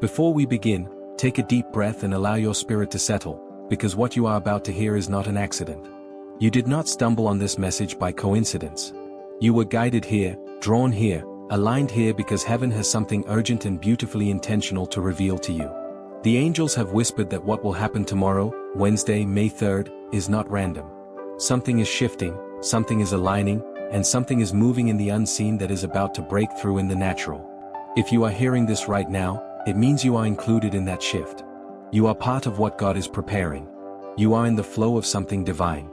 Before we begin, take a deep breath and allow your spirit to settle, because what you are about to hear is not an accident. You did not stumble on this message by coincidence. You were guided here, drawn here, aligned here because heaven has something urgent and beautifully intentional to reveal to you. The angels have whispered that what will happen tomorrow, Wednesday, May 3rd, is not random. Something is shifting, something is aligning, and something is moving in the unseen that is about to break through in the natural. If you are hearing this right now, it means you are included in that shift. You are part of what God is preparing. You are in the flow of something divine.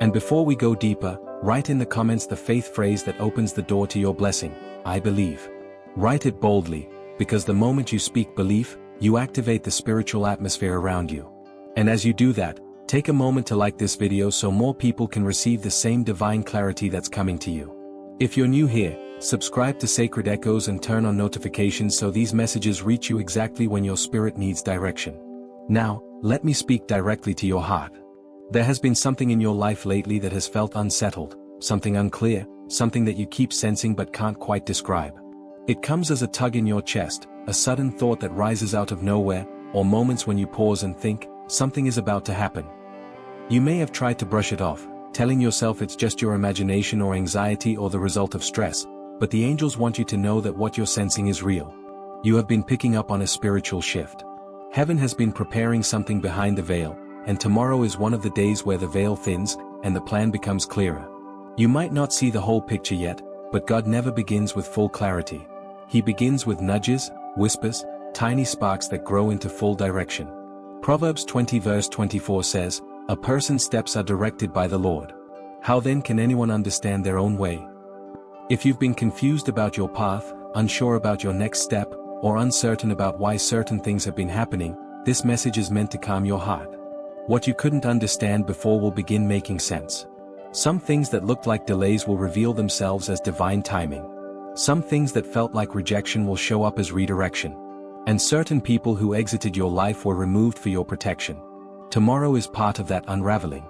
And before we go deeper, write in the comments the faith phrase that opens the door to your blessing: I believe. Write it boldly, because the moment you speak belief, you activate the spiritual atmosphere around you. And as you do that, take a moment to like this video so more people can receive the same divine clarity that's coming to you. If you're new here, subscribe to Sacred Echoes and turn on notifications so these messages reach you exactly when your spirit needs direction. Now, let me speak directly to your heart. There has been something in your life lately that has felt unsettled, something unclear, something that you keep sensing but can't quite describe. It comes as a tug in your chest, a sudden thought that rises out of nowhere, or moments when you pause and think, something is about to happen. You may have tried to brush it off, telling yourself it's just your imagination or anxiety or the result of stress, but the angels want you to know that what you're sensing is real. You have been picking up on a spiritual shift. Heaven has been preparing something behind the veil, and tomorrow is one of the days where the veil thins, and the plan becomes clearer. You might not see the whole picture yet, but God never begins with full clarity. He begins with nudges, whispers, tiny sparks that grow into full direction. Proverbs 20 verse 24 says, "A person's steps are directed by the Lord. How then can anyone understand their own way?" If you've been confused about your path, unsure about your next step, or uncertain about why certain things have been happening, this message is meant to calm your heart. What you couldn't understand before will begin making sense. Some things that looked like delays will reveal themselves as divine timing. Some things that felt like rejection will show up as redirection. And certain people who exited your life were removed for your protection. Tomorrow is part of that unraveling.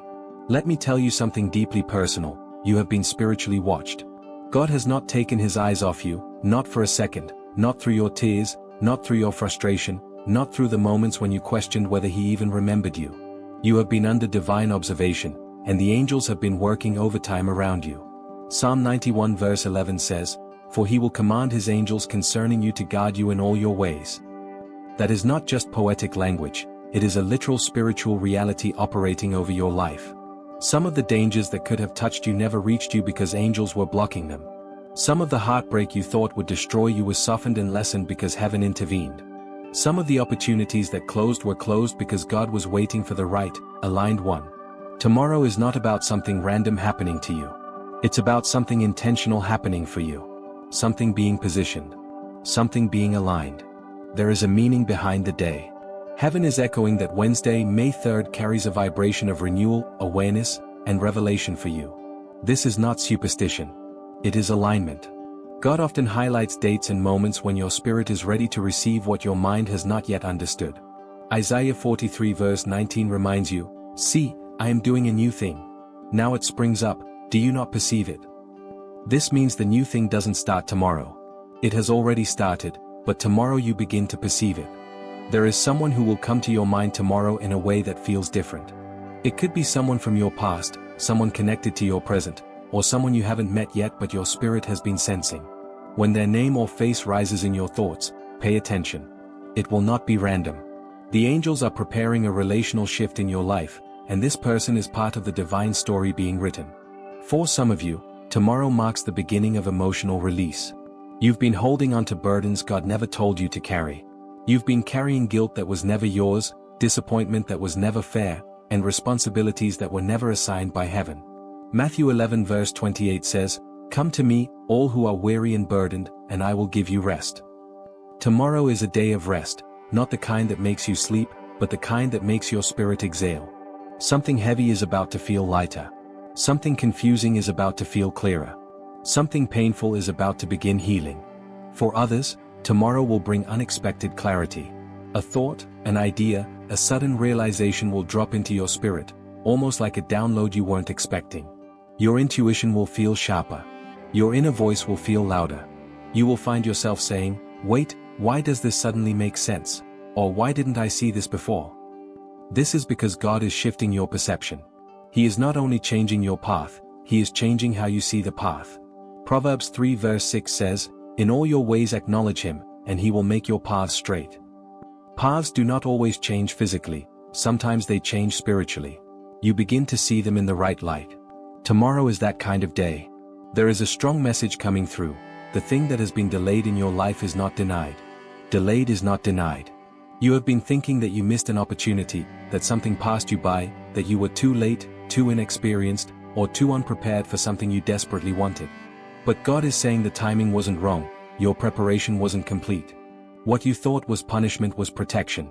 Let me tell you something deeply personal: you have been spiritually watched. God has not taken his eyes off you, not for a second, not through your tears, not through your frustration, not through the moments when you questioned whether he even remembered you. You have been under divine observation, and the angels have been working overtime around you. Psalm 91 verse 11 says, "For he will command his angels concerning you to guard you in all your ways." That is not just poetic language, it is a literal spiritual reality operating over your life. Some of the dangers that could have touched you never reached you because angels were blocking them. Some of the heartbreak you thought would destroy you was softened and lessened because heaven intervened. Some of the opportunities that closed were closed because God was waiting for the right, aligned one. Tomorrow is not about something random happening to you. It's about something intentional happening for you. Something being positioned. Something being aligned. There is a meaning behind the day. Heaven is echoing that Wednesday, May 3rd carries a vibration of renewal, awareness, and revelation for you. This is not superstition. It is alignment. God often highlights dates and moments when your spirit is ready to receive what your mind has not yet understood. Isaiah 43 verse 19 reminds you, "See, I am doing a new thing. Now it springs up, do you not perceive it?" This means the new thing doesn't start tomorrow. It has already started, but tomorrow you begin to perceive it. There is someone who will come to your mind tomorrow in a way that feels different. It could be someone from your past, someone connected to your present, or someone you haven't met yet but your spirit has been sensing. When their name or face rises in your thoughts, pay attention. It will not be random. The angels are preparing a relational shift in your life, and this person is part of the divine story being written. For some of you, tomorrow marks the beginning of emotional release. You've been holding on to burdens God never told you to carry. You've been carrying guilt that was never yours, disappointment that was never fair, and responsibilities that were never assigned by heaven. Matthew 11 verse 28 says, "Come to me, all who are weary and burdened, and I will give you rest." Tomorrow is a day of rest, not the kind that makes you sleep, but the kind that makes your spirit exhale. Something heavy is about to feel lighter. Something confusing is about to feel clearer. Something painful is about to begin healing. For others, tomorrow will bring unexpected clarity. A thought, an idea, a sudden realization will drop into your spirit, almost like a download you weren't expecting. Your intuition will feel sharper. Your inner voice will feel louder. You will find yourself saying, "Wait, Why does this suddenly make sense? Or why didn't I see this before? This is because God is shifting your perception. He is not only changing your path, He is changing how you see the path. Proverbs 3 verse 6 says, "In all your ways acknowledge Him, and He will make your paths straight." Paths do not always change physically, sometimes they change spiritually. You begin to see them in the right light. Tomorrow is that kind of day. There is a strong message coming through. The thing that has been delayed in your life is not denied. Delayed is not denied. You have been thinking that you missed an opportunity, that something passed you by, that you were too late, too inexperienced, or too unprepared for something you desperately wanted. But God is saying the timing wasn't wrong, your preparation wasn't complete. What you thought was punishment was protection.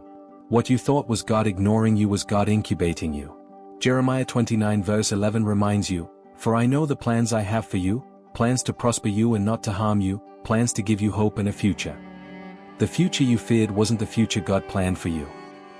What you thought was God ignoring you was God incubating you. Jeremiah 29 verse 11 reminds you, "For I know the plans I have for you, plans to prosper you and not to harm you, plans to give you hope and a future." The future you feared wasn't the future God planned for you.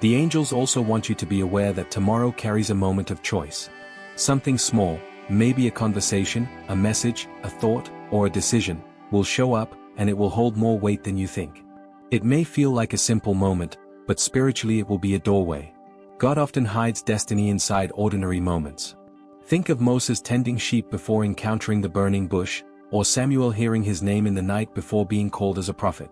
The angels also want you to be aware that tomorrow carries a moment of choice. Something small, maybe a conversation, a message, a thought, or a decision, will show up, and it will hold more weight than you think. It may feel like a simple moment, but spiritually it will be a doorway. God often hides destiny inside ordinary moments. Think of Moses tending sheep before encountering the burning bush, or Samuel hearing his name in the night before being called as a prophet.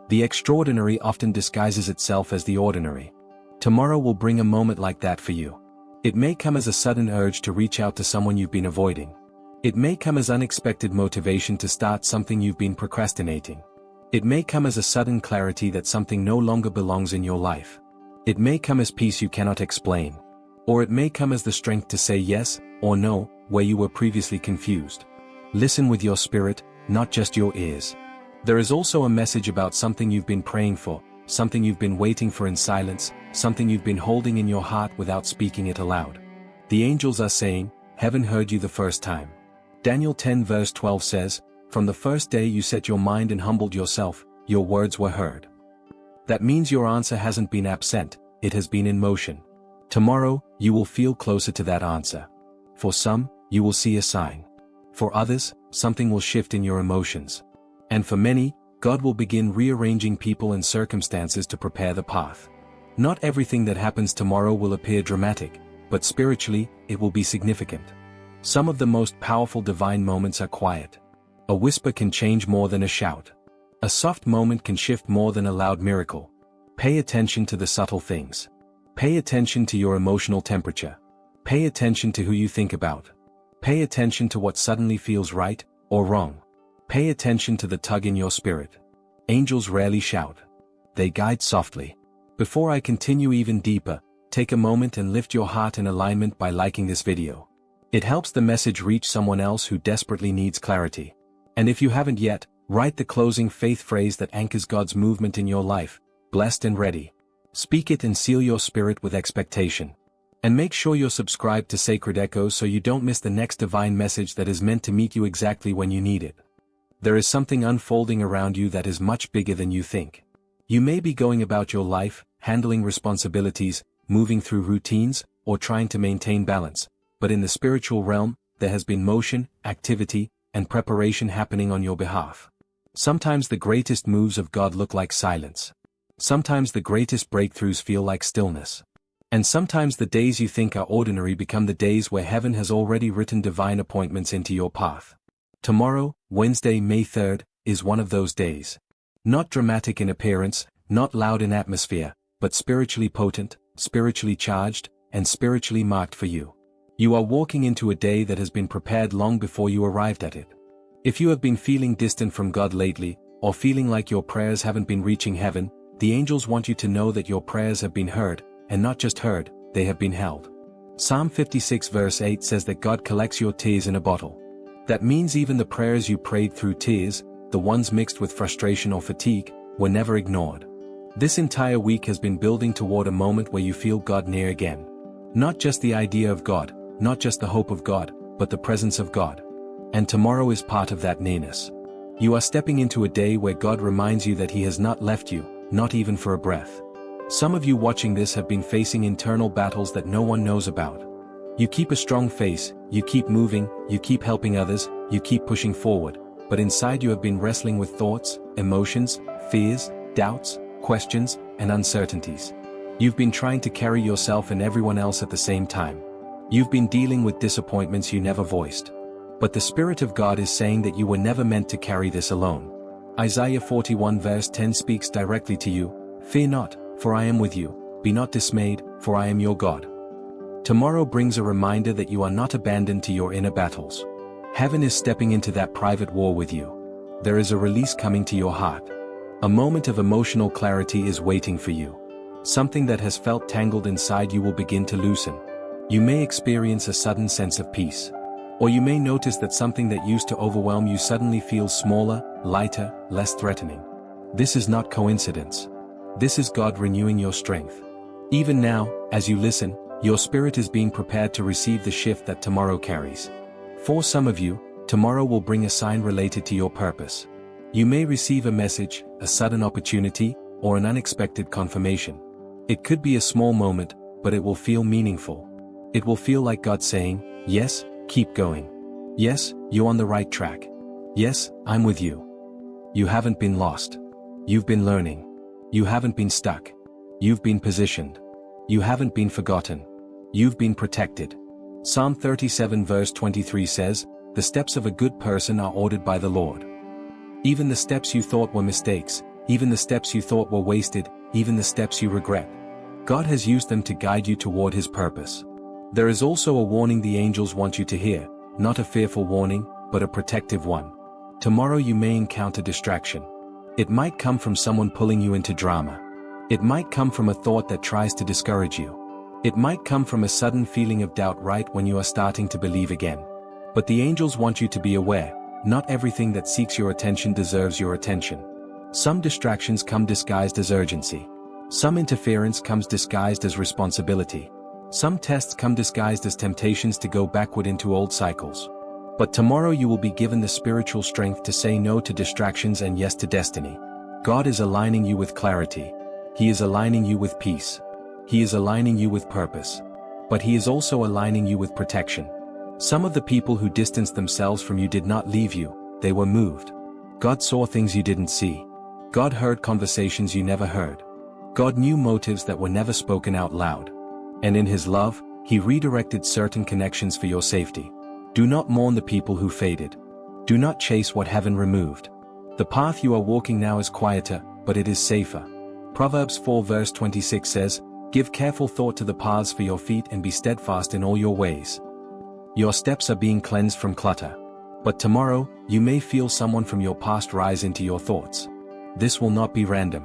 The extraordinary often disguises itself as the ordinary. Tomorrow will bring a moment like that for you. It may come as a sudden urge to reach out to someone you've been avoiding. It may come as unexpected motivation to start something you've been procrastinating. It may come as a sudden clarity that something no longer belongs in your life. It may come as peace you cannot explain. Or it may come as the strength to say yes or no, where you were previously confused. Listen with your spirit, not just your ears. There is also a message about something you've been praying for, something you've been waiting for in silence, something you've been holding in your heart without speaking it aloud. The angels are saying, "Heaven heard you the first time." Daniel 10 verse 12 says, "From the first day you set your mind and humbled yourself, your words were heard." That means your answer hasn't been absent, it has been in motion. Tomorrow, you will feel closer to that answer. For some, you will see a sign. For others, something will shift in your emotions. And for many, God will begin rearranging people and circumstances to prepare the path. Not everything that happens tomorrow will appear dramatic, but spiritually, it will be significant. Some of the most powerful divine moments are quiet. A whisper can change more than a shout. A soft moment can shift more than a loud miracle. Pay attention to the subtle things. Pay attention to your emotional temperature. Pay attention to who you think about. Pay attention to what suddenly feels right or wrong. Pay attention to the tug in your spirit. Angels rarely shout. They guide softly. Before I continue even deeper, take a moment and lift your heart in alignment by liking this video. It helps the message reach someone else who desperately needs clarity. And if you haven't yet, write the closing faith phrase that anchors God's movement in your life, "Blessed and ready." Speak it and seal your spirit with expectation. And make sure you're subscribed to Sacred Echoes so you don't miss the next divine message that is meant to meet you exactly when you need it. There is something unfolding around you that is much bigger than you think. You may be going about your life, handling responsibilities, moving through routines, or trying to maintain balance, but in the spiritual realm, there has been motion, activity, and preparation happening on your behalf. Sometimes the greatest moves of God look like silence. Sometimes the greatest breakthroughs feel like stillness. And sometimes the days you think are ordinary become the days where heaven has already written divine appointments into your path. Tomorrow, Wednesday, May 3rd, is one of those days. Not dramatic in appearance, not loud in atmosphere, but spiritually potent, spiritually charged, and spiritually marked for you. You are walking into a day that has been prepared long before you arrived at it. If you have been feeling distant from God lately, or feeling like your prayers haven't been reaching heaven, the angels want you to know that your prayers have been heard, and not just heard, they have been held. Psalm 56 verse 8 says that God collects your tears in a bottle. That means even the prayers you prayed through tears, the ones mixed with frustration or fatigue, were never ignored. This entire week has been building toward a moment where you feel God near again. Not just the idea of God, not just the hope of God, but the presence of God. And tomorrow is part of that nearness. You are stepping into a day where God reminds you that He has not left you, not even for a breath. Some of you watching this have been facing internal battles that no one knows about. You keep a strong face, you keep moving, you keep helping others, you keep pushing forward, but inside you have been wrestling with thoughts, emotions, fears, doubts, questions, and uncertainties. You've been trying to carry yourself and everyone else at the same time. You've been dealing with disappointments you never voiced. But the Spirit of God is saying that you were never meant to carry this alone. Isaiah 41 verse 10 speaks directly to you. Fear not, for I am with you. Be not dismayed, for I am your God. Tomorrow brings a reminder that you are not abandoned to your inner battles. Heaven is stepping into that private war with you. There is a release coming to your heart. A moment of emotional clarity is waiting for you. Something that has felt tangled inside you will begin to loosen. You may experience a sudden sense of peace. Or you may notice that something that used to overwhelm you suddenly feels smaller, lighter, less threatening. This is not coincidence. This is God renewing your strength. Even now, as you listen, your spirit is being prepared to receive the shift that tomorrow carries. For some of you, tomorrow will bring a sign related to your purpose. You may receive a message, a sudden opportunity, or an unexpected confirmation. It could be a small moment, but it will feel meaningful. It will feel like God saying, yes, keep going. Yes, you're on the right track. Yes, I'm with you. You haven't been lost. You've been learning. You haven't been stuck. You've been positioned. You haven't been forgotten. You've been protected. Psalm 37 verse 23 says, "The steps of a good person are ordered by the Lord." Even the steps you thought were mistakes, even the steps you thought were wasted, even the steps you regret, God has used them to guide you toward His purpose. There is also a warning the angels want you to hear, not a fearful warning, but a protective one. Tomorrow you may encounter distraction. It might come from someone pulling you into drama. It might come from a thought that tries to discourage you. It might come from a sudden feeling of doubt right when you are starting to believe again. But the angels want you to be aware, not everything that seeks your attention deserves your attention. Some distractions come disguised as urgency. Some interference comes disguised as responsibility. Some tests come disguised as temptations to go backward into old cycles. But tomorrow you will be given the spiritual strength to say no to distractions and yes to destiny. God is aligning you with clarity. He is aligning you with peace. He is aligning you with purpose. But He is also aligning you with protection. Some of the people who distanced themselves from you did not leave you, they were moved. God saw things you didn't see. God heard conversations you never heard. God knew motives that were never spoken out loud. And in His love, He redirected certain connections for your safety. Do not mourn the people who faded. Do not chase what heaven removed. The path you are walking now is quieter, but it is safer. Proverbs 4 verse 26 says, "Give careful thought to the paths for your feet and be steadfast in all your ways." Your steps are being cleansed from clutter. But tomorrow, you may feel someone from your past rise into your thoughts. This will not be random.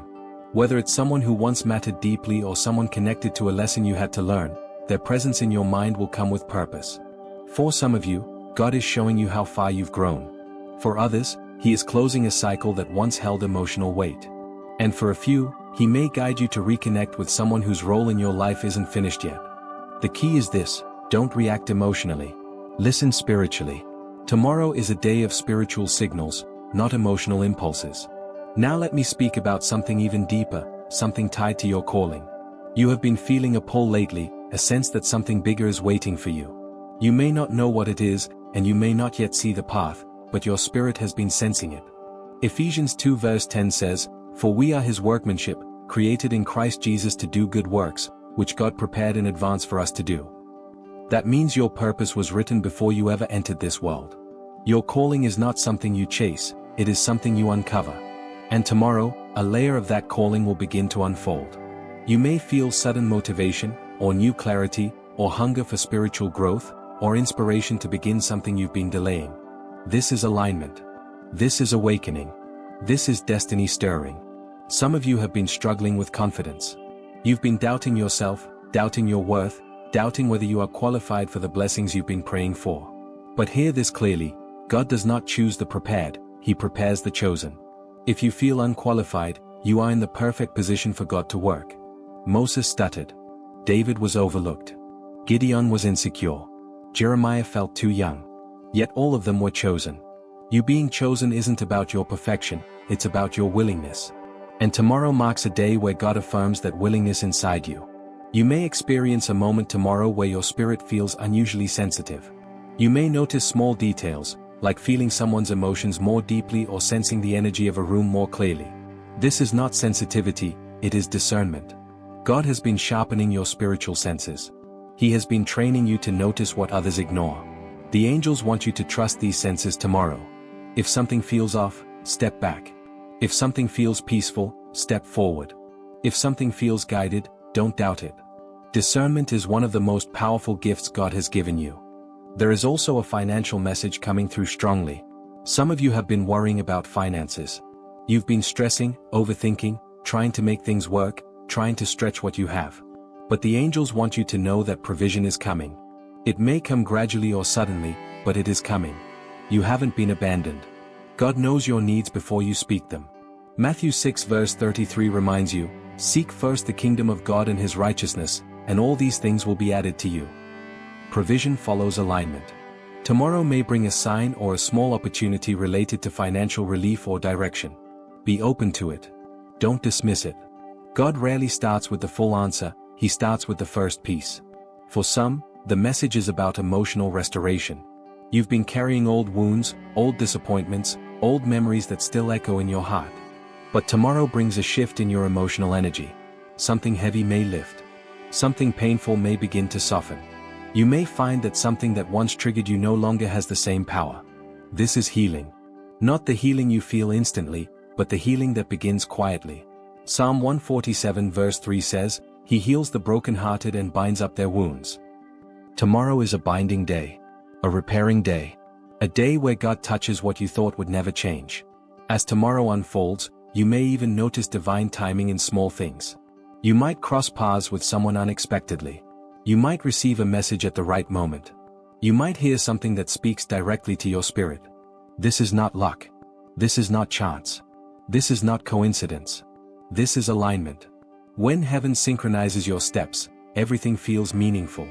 Whether it's someone who once mattered deeply or someone connected to a lesson you had to learn, their presence in your mind will come with purpose. For some of you, God is showing you how far you've grown. For others, He is closing a cycle that once held emotional weight. And for a few, He may guide you to reconnect with someone whose role in your life isn't finished yet. The key is this: don't react emotionally. Listen spiritually. Tomorrow is a day of spiritual signals, not emotional impulses. Now let me speak about something even deeper, something tied to your calling. You have been feeling a pull lately, a sense that something bigger is waiting for you. You may not know what it is, and you may not yet see the path, but your spirit has been sensing it. Ephesians 2 verse 10 says, "For we are His workmanship, created in Christ Jesus to do good works, which God prepared in advance for us to do." That means your purpose was written before you ever entered this world. Your calling is not something you chase, it is something you uncover. And tomorrow, a layer of that calling will begin to unfold. You may feel sudden motivation, or new clarity, or hunger for spiritual growth, or inspiration to begin something you've been delaying. This is alignment. This is awakening. This is destiny stirring. Some of you have been struggling with confidence. You've been doubting yourself, doubting your worth, doubting whether you are qualified for the blessings you've been praying for. But hear this clearly: God does not choose the prepared, He prepares the chosen. If you feel unqualified, you are in the perfect position for God to work. Moses stuttered. David was overlooked. Gideon was insecure. Jeremiah felt too young. Yet all of them were chosen. You being chosen isn't about your perfection, it's about your willingness. And tomorrow marks a day where God affirms that willingness inside you. You may experience a moment tomorrow where your spirit feels unusually sensitive. You may notice small details, like feeling someone's emotions more deeply or sensing the energy of a room more clearly. This is not sensitivity, it is discernment. God has been sharpening your spiritual senses. He has been training you to notice what others ignore. The angels want you to trust these senses tomorrow. If something feels off, step back. If something feels peaceful, step forward. If something feels guided, don't doubt it. Discernment is one of the most powerful gifts God has given you. There is also a financial message coming through strongly. Some of you have been worrying about finances. You've been stressing, overthinking, trying to make things work, trying to stretch what you have. But the angels want you to know that provision is coming. It may come gradually or suddenly, but it is coming. You haven't been abandoned. God knows your needs before you speak them. Matthew 6 verse 33 reminds you, "Seek first the kingdom of God and his righteousness, and all these things will be added to you." Provision follows alignment. Tomorrow may bring a sign or a small opportunity related to financial relief or direction. Be open to it. Don't dismiss it. God rarely starts with the full answer, he starts with the first piece. For some, the message is about emotional restoration. You've been carrying old wounds, old disappointments, old memories that still echo in your heart. But tomorrow brings a shift in your emotional energy. Something heavy may lift. Something painful may begin to soften. You may find that something that once triggered you no longer has the same power. This is healing. Not the healing you feel instantly, but the healing that begins quietly. Psalm 147 verse 3 says, "He heals the brokenhearted and binds up their wounds." Tomorrow is a binding day. A repairing day. A day where God touches what you thought would never change. As tomorrow unfolds, you may even notice divine timing in small things. You might cross paths with someone unexpectedly. You might receive a message at the right moment. You might hear something that speaks directly to your spirit. This is not luck. This is not chance. This is not coincidence. This is alignment. When heaven synchronizes your steps, everything feels meaningful.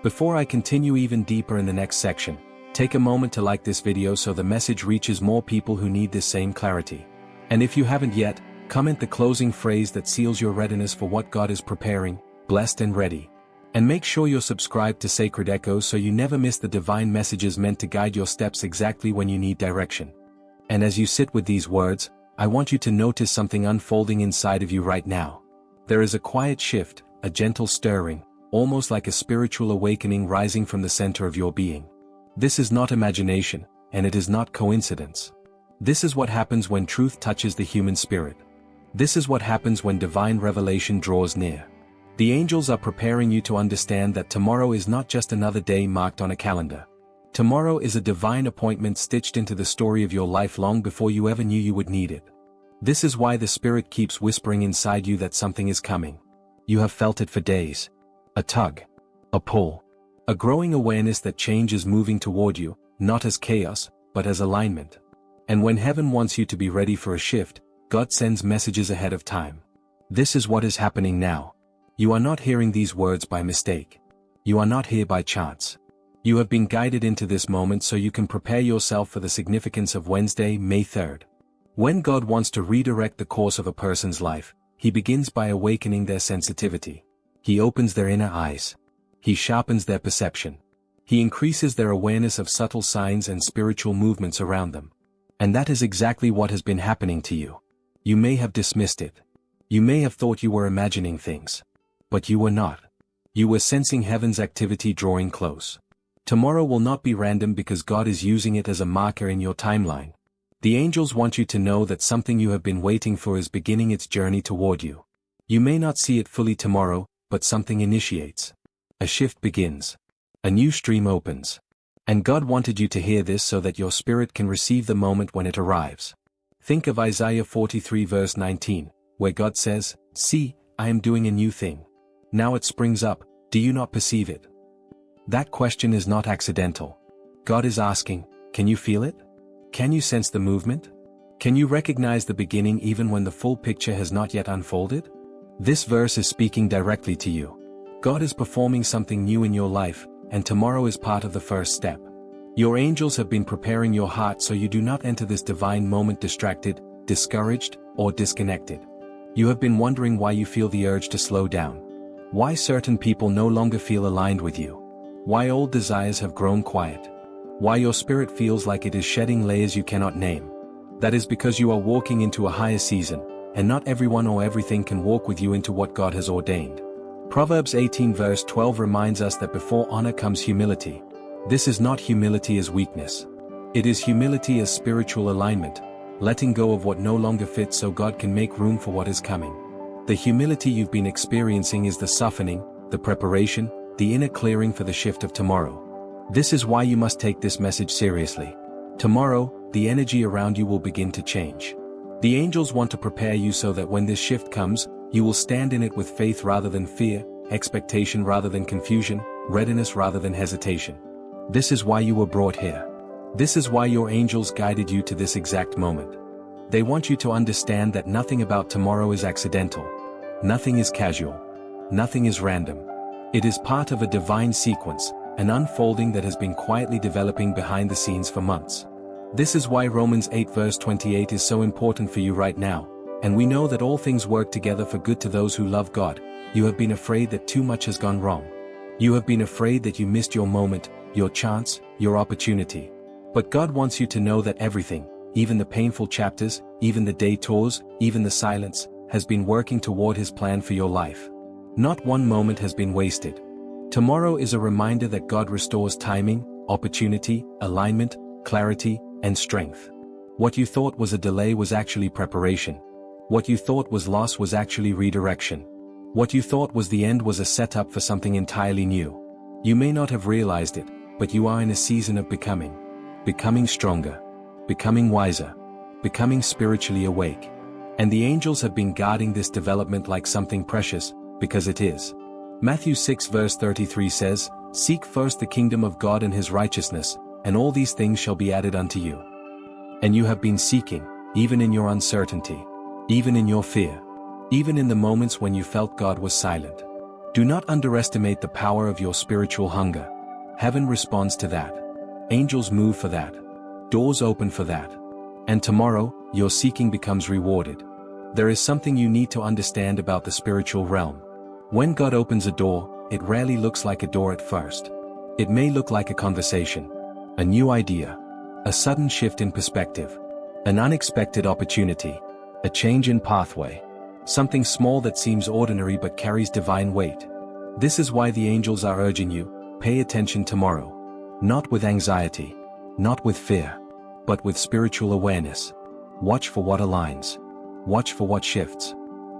Before I continue even deeper in the next section, take a moment to like this video so the message reaches more people who need this same clarity. And if you haven't yet, comment the closing phrase that seals your readiness for what God is preparing, blessed and ready. And make sure you're subscribed to Sacred Echoes so you never miss the divine messages meant to guide your steps exactly when you need direction. And as you sit with these words, I want you to notice something unfolding inside of you right now. There is a quiet shift, a gentle stirring, almost like a spiritual awakening rising from the center of your being. This is not imagination, and it is not coincidence. This is what happens when truth touches the human spirit. This is what happens when divine revelation draws near. The angels are preparing you to understand that tomorrow is not just another day marked on a calendar. Tomorrow is a divine appointment stitched into the story of your life long before you ever knew you would need it. This is why the Spirit keeps whispering inside you that something is coming. You have felt it for days. A tug. A pull. A growing awareness that change is moving toward you, not as chaos, but as alignment. And when heaven wants you to be ready for a shift, God sends messages ahead of time. This is what is happening now. You are not hearing these words by mistake. You are not here by chance. You have been guided into this moment so you can prepare yourself for the significance of Wednesday, May 3rd. When God wants to redirect the course of a person's life, he begins by awakening their sensitivity. He opens their inner eyes. He sharpens their perception. He increases their awareness of subtle signs and spiritual movements around them. And that is exactly what has been happening to you. You may have dismissed it. You may have thought you were imagining things. But you were not. You were sensing heaven's activity drawing close. Tomorrow will not be random because God is using it as a marker in your timeline. The angels want you to know that something you have been waiting for is beginning its journey toward you. You may not see it fully tomorrow, but something initiates. A shift begins. A new stream opens. And God wanted you to hear this so that your spirit can receive the moment when it arrives. Think of Isaiah 43 verse 19, where God says, "See, I am doing a new thing. Now it springs up, do you not perceive it?" That question is not accidental. God is asking, can you feel it? Can you sense the movement? Can you recognize the beginning even when the full picture has not yet unfolded? This verse is speaking directly to you. God is performing something new in your life, and tomorrow is part of the first step. Your angels have been preparing your heart so you do not enter this divine moment distracted, discouraged, or disconnected. You have been wondering why you feel the urge to slow down. Why certain people no longer feel aligned with you. Why old desires have grown quiet. Why your spirit feels like it is shedding layers you cannot name. That is because you are walking into a higher season, and not everyone or everything can walk with you into what God has ordained. Proverbs 18 verse 12 reminds us that before honor comes humility. This is not humility as weakness. It is humility as spiritual alignment, letting go of what no longer fits so God can make room for what is coming. The humility you've been experiencing is the softening, the preparation, the inner clearing for the shift of tomorrow. This is why you must take this message seriously. Tomorrow, the energy around you will begin to change. The angels want to prepare you so that when this shift comes, you will stand in it with faith rather than fear, expectation rather than confusion, readiness rather than hesitation. This is why you were brought here. This is why your angels guided you to this exact moment. They want you to understand that nothing about tomorrow is accidental. Nothing is casual. Nothing is random. It is part of a divine sequence, an unfolding that has been quietly developing behind the scenes for months. This is why Romans 8 verse 28 is so important for you right now, and we know that all things work together for good to those who love God. You have been afraid that too much has gone wrong. You have been afraid that you missed your moment, your chance, your opportunity. But God wants you to know that everything, even the painful chapters, even the detours, even the silence, has been working toward His plan for your life. Not one moment has been wasted. Tomorrow is a reminder that God restores timing, opportunity, alignment, clarity, and strength. What you thought was a delay was actually preparation. What you thought was loss was actually redirection. What you thought was the end was a setup for something entirely new. You may not have realized it, but you are in a season of becoming. Becoming stronger. Becoming wiser. Becoming spiritually awake. And the angels have been guarding this development like something precious, because it is. Matthew 6 verse 33 says, "Seek first the kingdom of God and His righteousness, and all these things shall be added unto you." And you have been seeking, even in your uncertainty, even in your fear, even in the moments when you felt God was silent. Do not underestimate the power of your spiritual hunger. Heaven responds to that. Angels move for that. Doors open for that. And tomorrow, your seeking becomes rewarded. There is something you need to understand about the spiritual realm. When God opens a door, it rarely looks like a door at first. It may look like a conversation, a new idea, a sudden shift in perspective, an unexpected opportunity, a change in pathway, something small that seems ordinary but carries divine weight. This is why the angels are urging you, pay attention tomorrow. Not with anxiety, not with fear, but with spiritual awareness. Watch for what aligns. Watch for what shifts.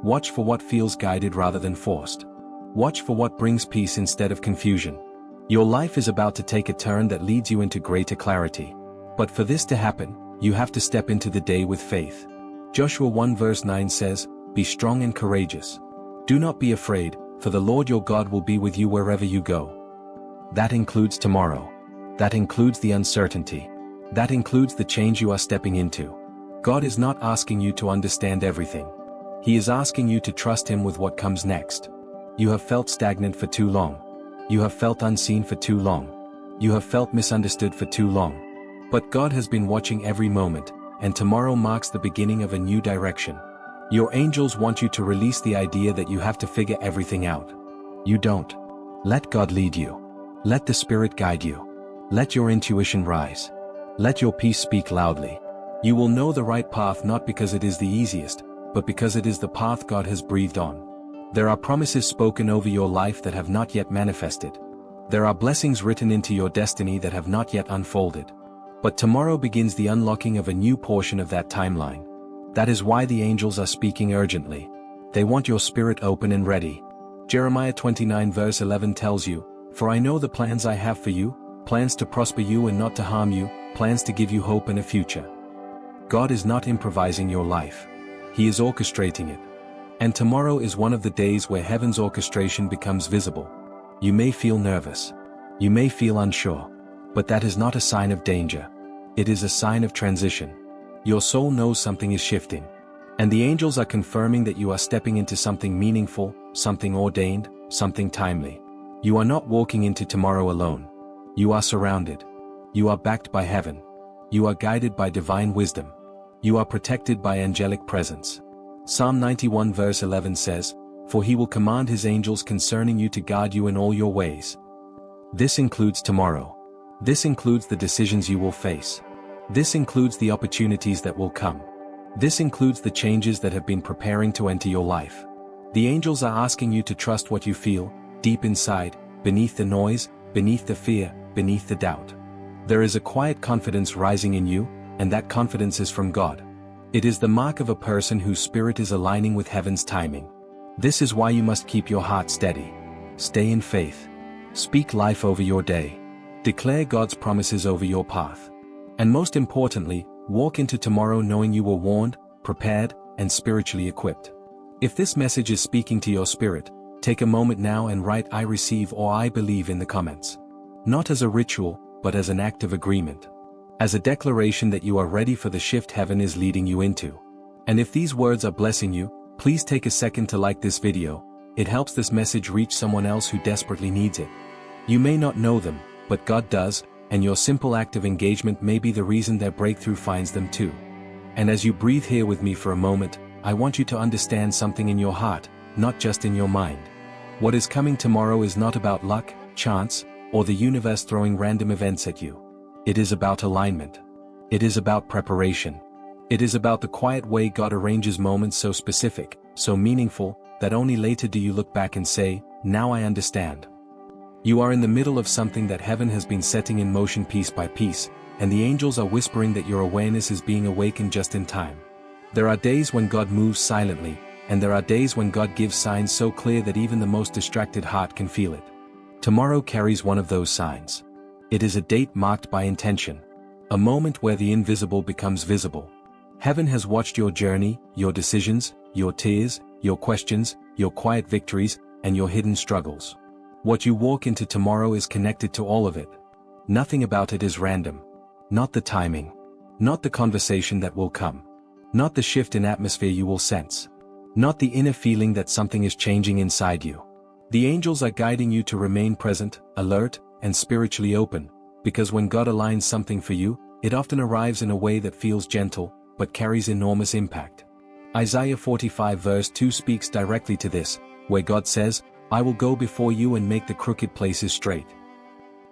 Watch for what feels guided rather than forced. Watch for what brings peace instead of confusion. Your life is about to take a turn that leads you into greater clarity. But for this to happen, you have to step into the day with faith. Joshua 1 verse 9 says, "Be strong and courageous. Do not be afraid, for the Lord your God will be with you wherever you go." That includes tomorrow. That includes the uncertainty. That includes the change you are stepping into. God is not asking you to understand everything. He is asking you to trust Him with what comes next. You have felt stagnant for too long. You have felt unseen for too long. You have felt misunderstood for too long. But God has been watching every moment, and tomorrow marks the beginning of a new direction. Your angels want you to release the idea that you have to figure everything out. You don't. Let God lead you. Let the Spirit guide you. Let your intuition rise. Let your peace speak loudly. You will know the right path not because it is the easiest, but because it is the path God has breathed on. There are promises spoken over your life that have not yet manifested. There are blessings written into your destiny that have not yet unfolded. But tomorrow begins the unlocking of a new portion of that timeline. That is why the angels are speaking urgently. They want your spirit open and ready. Jeremiah 29 verse 11 tells you, "For I know the plans I have for you, plans to prosper you and not to harm you, plans to give you hope and a future." God is not improvising your life. He is orchestrating it. And tomorrow is one of the days where heaven's orchestration becomes visible. You may feel nervous. You may feel unsure. But that is not a sign of danger. It is a sign of transition. Your soul knows something is shifting. And the angels are confirming that you are stepping into something meaningful, something ordained, something timely. You are not walking into tomorrow alone. You are surrounded. You are backed by heaven. You are guided by divine wisdom. You are protected by angelic presence. Psalm 91 verse 11 says, "For He will command His angels concerning you to guard you in all your ways." This includes tomorrow. This includes the decisions you will face. This includes the opportunities that will come. This includes the changes that have been preparing to enter your life. The angels are asking you to trust what you feel, deep inside, beneath the noise, beneath the fear, beneath the doubt. There is a quiet confidence rising in you, and that confidence is from God. It is the mark of a person whose spirit is aligning with heaven's timing. This is why you must keep your heart steady. Stay in faith. Speak life over your day. Declare God's promises over your path. And most importantly, walk into tomorrow knowing you were warned, prepared, and spiritually equipped. If this message is speaking to your spirit, take a moment now and write "I receive" or "I believe" in the comments. Not as a ritual, but as an act of agreement. As a declaration that you are ready for the shift heaven is leading you into. And if these words are blessing you, please take a second to like this video. It helps this message reach someone else who desperately needs it. You may not know them, but God does, and your simple act of engagement may be the reason their breakthrough finds them too. And as you breathe here with me for a moment, I want you to understand something in your heart, not just in your mind. What is coming tomorrow is not about luck, chance, or the universe throwing random events at you. It is about alignment. It is about preparation. It is about the quiet way God arranges moments so specific, so meaningful, that only later do you look back and say, "Now I understand." You are in the middle of something that heaven has been setting in motion piece by piece, and the angels are whispering that your awareness is being awakened just in time. There are days when God moves silently, and there are days when God gives signs so clear that even the most distracted heart can feel it. Tomorrow carries one of those signs. It is a date marked by intention. A moment where the invisible becomes visible. Heaven has watched your journey, your decisions, your tears, your questions, your quiet victories, and your hidden struggles. What you walk into tomorrow is connected to all of it. Nothing about it is random. Not the timing. Not the conversation that will come. Not the shift in atmosphere you will sense. Not the inner feeling that something is changing inside you. The angels are guiding you to remain present, alert, and spiritually open, because when God aligns something for you, it often arrives in a way that feels gentle, but carries enormous impact. Isaiah 45 verse 2 speaks directly to this, where God says, "I will go before you and make the crooked places straight."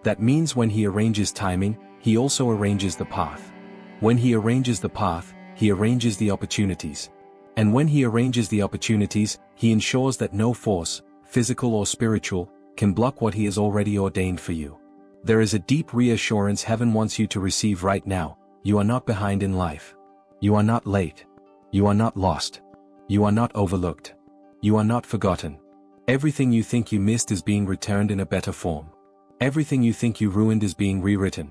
That means when He arranges timing, He also arranges the path. When He arranges the path, He arranges the opportunities. And when He arranges the opportunities, He ensures that no force, physical or spiritual, can block what He has already ordained for you. There is a deep reassurance heaven wants you to receive right now. You are not behind in life. You are not late. You are not lost. You are not overlooked. You are not forgotten. Everything you think you missed is being returned in a better form. Everything you think you ruined is being rewritten.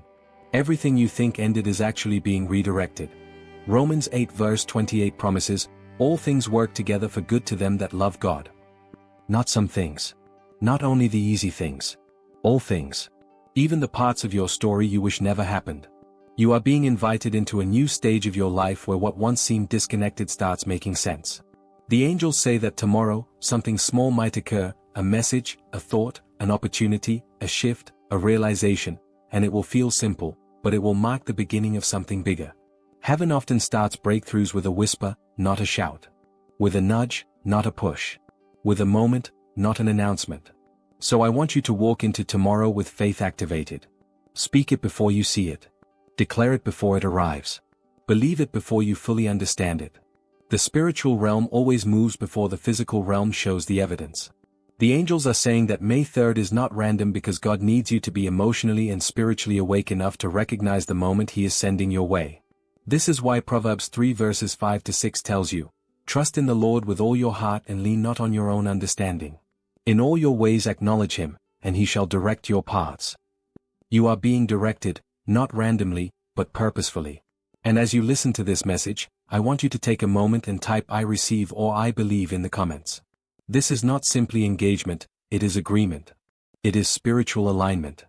Everything you think ended is actually being redirected. Romans 8 verse 28 promises, "All things work together for good to them that love God." Not some things. Not only the easy things. All things. Even the parts of your story you wish never happened. You are being invited into a new stage of your life where what once seemed disconnected starts making sense. The angels say that tomorrow, something small might occur, a message, a thought, an opportunity, a shift, a realization, and it will feel simple, but it will mark the beginning of something bigger. Heaven often starts breakthroughs with a whisper, not a shout. With a nudge, not a push. With a moment, not an announcement. So I want you to walk into tomorrow with faith activated. Speak it before you see it. Declare it before it arrives. Believe it before you fully understand it. The spiritual realm always moves before the physical realm shows the evidence. The angels are saying that May 3rd is not random because God needs you to be emotionally and spiritually awake enough to recognize the moment He is sending your way. This is why Proverbs 3 verses 5 to 6 tells you, "Trust in the Lord with all your heart and lean not on your own understanding. In all your ways acknowledge Him, and He shall direct your paths." You are being directed, not randomly, but purposefully. And as you listen to this message, I want you to take a moment and type "I receive" or "I believe" in the comments. This is not simply engagement, it is agreement. It is spiritual alignment.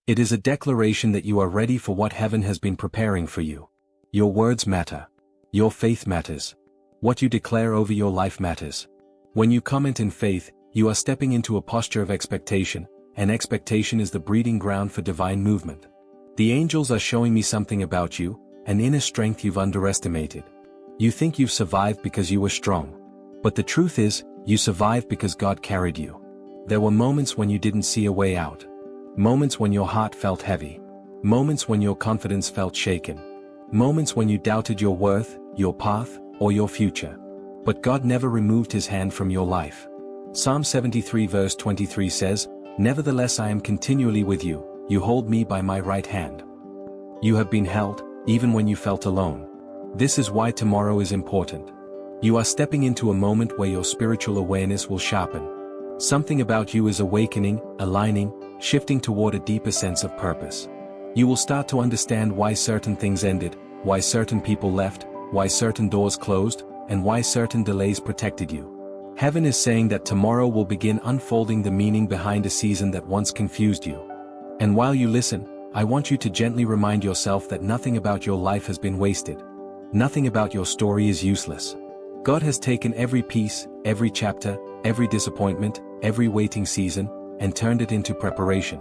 It is a declaration that you are ready for what heaven has been preparing for you. Your words matter. Your faith matters. What you declare over your life matters. When you comment in faith, you are stepping into a posture of expectation, and expectation is the breeding ground for divine movement. The angels are showing me something about you, an inner strength you've underestimated. You think you've survived because you were strong. But the truth is, you survived because God carried you. There were moments when you didn't see a way out. Moments when your heart felt heavy. Moments when your confidence felt shaken. Moments when you doubted your worth, your path, or your future. But God never removed his hand from your life. Psalm 73 verse 23 says, "Nevertheless I am continually with you, you hold me by my right hand." You have been held, even when you felt alone. This is why tomorrow is important. You are stepping into a moment where your spiritual awareness will sharpen. Something about you is awakening, aligning, shifting toward a deeper sense of purpose. You will start to understand why certain things ended, why certain people left, why certain doors closed, and why certain delays protected you. Heaven is saying that tomorrow will begin unfolding the meaning behind a season that once confused you. And while you listen, I want you to gently remind yourself that nothing about your life has been wasted. Nothing about your story is useless. God has taken every piece, every chapter, every disappointment, every waiting season, and turned it into preparation.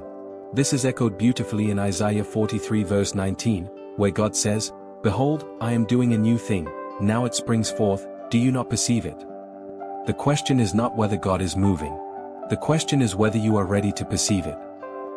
This is echoed beautifully in Isaiah 43 verse 19, where God says, "Behold, I am doing a new thing, now it springs forth, do you not perceive it?" The question is not whether God is moving. The question is whether you are ready to perceive it.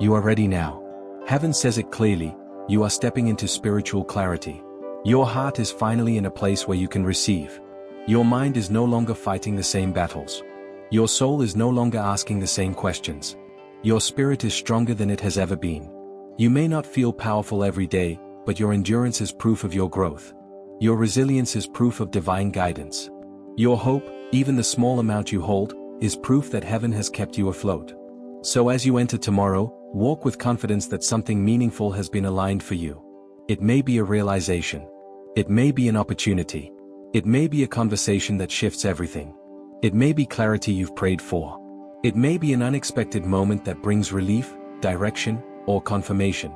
You are ready now. Heaven says it clearly, you are stepping into spiritual clarity. Your heart is finally in a place where you can receive. Your mind is no longer fighting the same battles. Your soul is no longer asking the same questions. Your spirit is stronger than it has ever been. You may not feel powerful every day, but your endurance is proof of your growth. Your resilience is proof of divine guidance. Your hope, even the small amount you hold, is proof that heaven has kept you afloat. So as you enter tomorrow, walk with confidence that something meaningful has been aligned for you. It may be a realization. It may be an opportunity. It may be a conversation that shifts everything. It may be clarity you've prayed for. It may be an unexpected moment that brings relief, direction, or confirmation.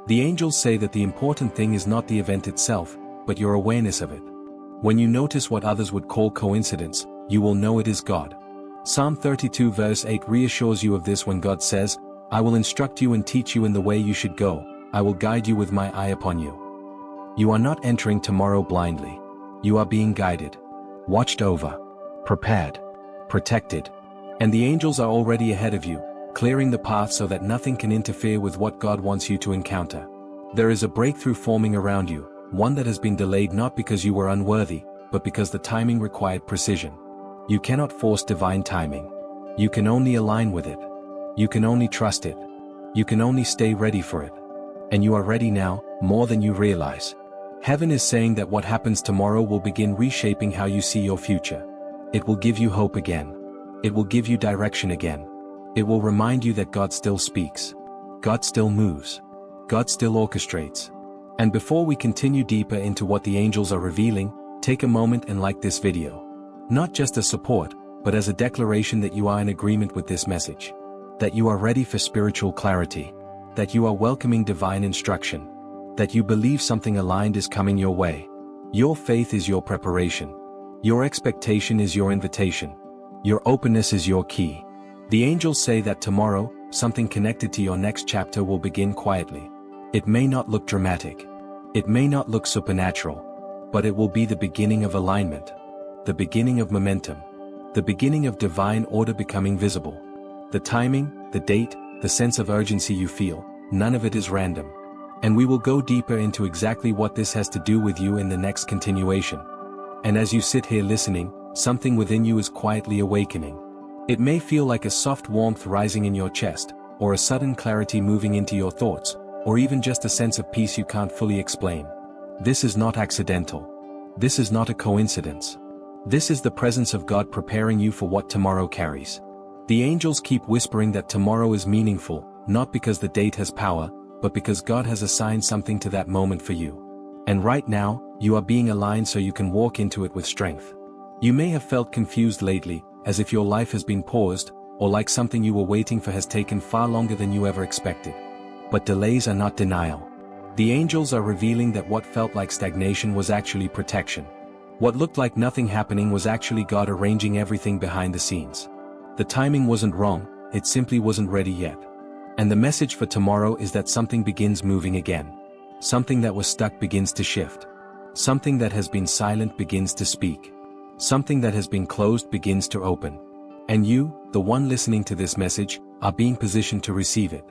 The angels say that the important thing is not the event itself, but your awareness of it. When you notice what others would call coincidence, you will know it is God. Psalm 32 verse 8 reassures you of this when God says, "I will instruct you and teach you in the way you should go, I will guide you with my eye upon you." You are not entering tomorrow blindly. You are being guided, watched over, prepared, protected. And the angels are already ahead of you, clearing the path so that nothing can interfere with what God wants you to encounter. There is a breakthrough forming around you, one that has been delayed not because you were unworthy, but because the timing required precision. You cannot force divine timing. You can only align with it. You can only trust it. You can only stay ready for it. And you are ready now, more than you realize. Heaven is saying that what happens tomorrow will begin reshaping how you see your future. It will give you hope again. It will give you direction again. It will remind you that God still speaks. God still moves. God still orchestrates. And before we continue deeper into what the angels are revealing, take a moment and like this video. Not just as support, but as a declaration that you are in agreement with this message. That you are ready for spiritual clarity. That you are welcoming divine instruction. That you believe something aligned is coming your way. Your faith is your preparation. Your expectation is your invitation. Your openness is your key. The angels say that tomorrow, something connected to your next chapter will begin quietly. It may not look dramatic. It may not look supernatural. But it will be the beginning of alignment. The beginning of momentum. The beginning of divine order becoming visible. The timing, the date, the sense of urgency you feel, none of it is random. And we will go deeper into exactly what this has to do with you in the next continuation. And as you sit here listening, something within you is quietly awakening. It may feel like a soft warmth rising in your chest, or a sudden clarity moving into your thoughts, or even just a sense of peace you can't fully explain. This is not accidental. This is not a coincidence. This is the presence of God preparing you for what tomorrow carries. The angels keep whispering that tomorrow is meaningful, not because the date has power, but because God has assigned something to that moment for you. And right now, you are being aligned so you can walk into it with strength. You may have felt confused lately, as if your life has been paused, or like something you were waiting for has taken far longer than you ever expected. But delays are not denial. The angels are revealing that what felt like stagnation was actually protection. What looked like nothing happening was actually God arranging everything behind the scenes. The timing wasn't wrong, it simply wasn't ready yet. And the message for tomorrow is that something begins moving again. Something that was stuck begins to shift. Something that has been silent begins to speak. Something that has been closed begins to open. And you, the one listening to this message, are being positioned to receive it.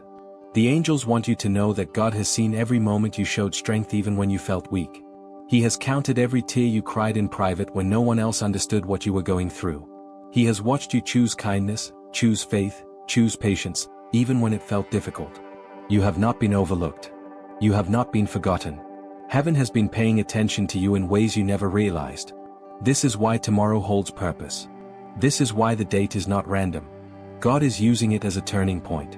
The angels want you to know that God has seen every moment you showed strength even when you felt weak. He has counted every tear you cried in private when no one else understood what you were going through. He has watched you choose kindness, choose faith, choose patience, even when it felt difficult. You have not been overlooked. You have not been forgotten. Heaven has been paying attention to you in ways you never realized. This is why tomorrow holds purpose. This is why the date is not random. God is using it as a turning point.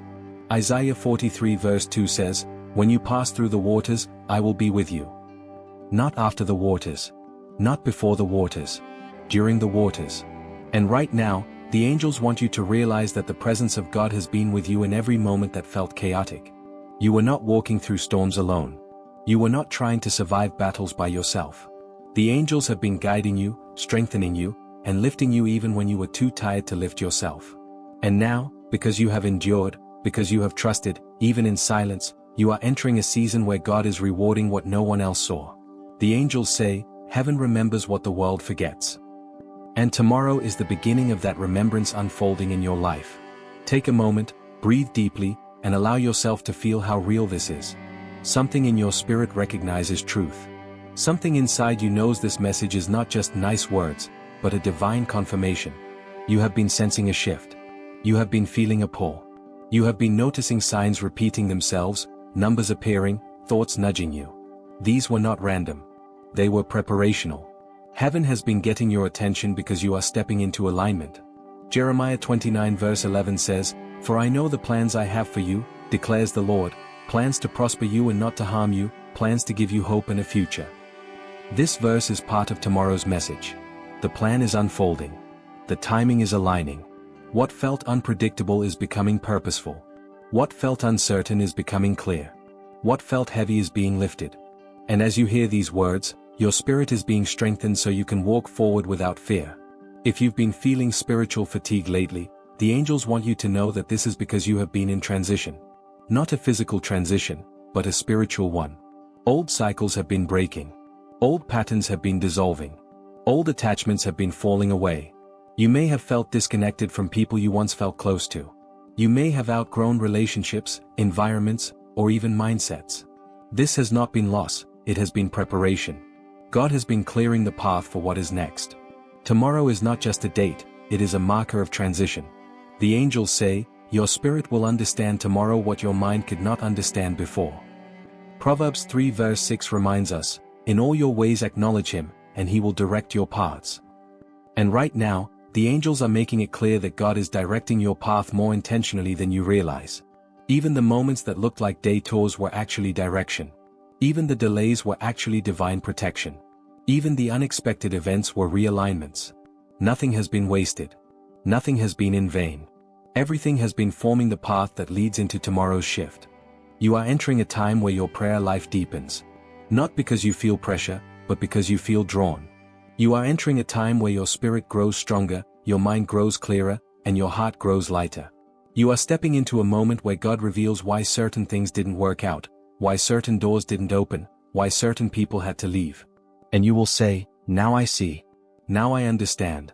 Isaiah 43 verse 2 says, "When you pass through the waters, I will be with you." Not after the waters. Not before the waters. During the waters. And right now, the angels want you to realize that the presence of God has been with you in every moment that felt chaotic. You were not walking through storms alone. You were not trying to survive battles by yourself. The angels have been guiding you, strengthening you, and lifting you even when you were too tired to lift yourself. And now, because you have endured, because you have trusted, even in silence, you are entering a season where God is rewarding what no one else saw. The angels say, heaven remembers what the world forgets. And tomorrow is the beginning of that remembrance unfolding in your life. Take a moment, breathe deeply, and allow yourself to feel how real this is. Something in your spirit recognizes truth. Something inside you knows this message is not just nice words, but a divine confirmation. You have been sensing a shift. You have been feeling a pull. You have been noticing signs repeating themselves, numbers appearing, thoughts nudging you. These were not random. They were preparational. Heaven has been getting your attention because you are stepping into alignment. Jeremiah 29 verse 11 says, "For I know the plans I have for you, declares the Lord, plans to prosper you and not to harm you, plans to give you hope and a future." This verse is part of tomorrow's message. The plan is unfolding. The timing is aligning. What felt unpredictable is becoming purposeful. What felt uncertain is becoming clear. What felt heavy is being lifted. And as you hear these words, your spirit is being strengthened so you can walk forward without fear. If you've been feeling spiritual fatigue lately, the angels want you to know that this is because you have been in transition. Not a physical transition, but a spiritual one. Old cycles have been breaking. Old patterns have been dissolving. Old attachments have been falling away. You may have felt disconnected from people you once felt close to. You may have outgrown relationships, environments, or even mindsets. This has not been loss, it has been preparation. God has been clearing the path for what is next. Tomorrow is not just a date, it is a marker of transition. The angels say, your spirit will understand tomorrow what your mind could not understand before. Proverbs 3 verse 6 reminds us, in all your ways acknowledge him, and he will direct your paths. And right now, the angels are making it clear that God is directing your path more intentionally than you realize. Even the moments that looked like detours were actually direction. Even the delays were actually divine protection. Even the unexpected events were realignments. Nothing has been wasted. Nothing has been in vain. Everything has been forming the path that leads into tomorrow's shift. You are entering a time where your prayer life deepens. Not because you feel pressure, but because you feel drawn. You are entering a time where your spirit grows stronger, your mind grows clearer, and your heart grows lighter. You are stepping into a moment where God reveals why certain things didn't work out, why certain doors didn't open, why certain people had to leave. And you will say, now I see. Now I understand.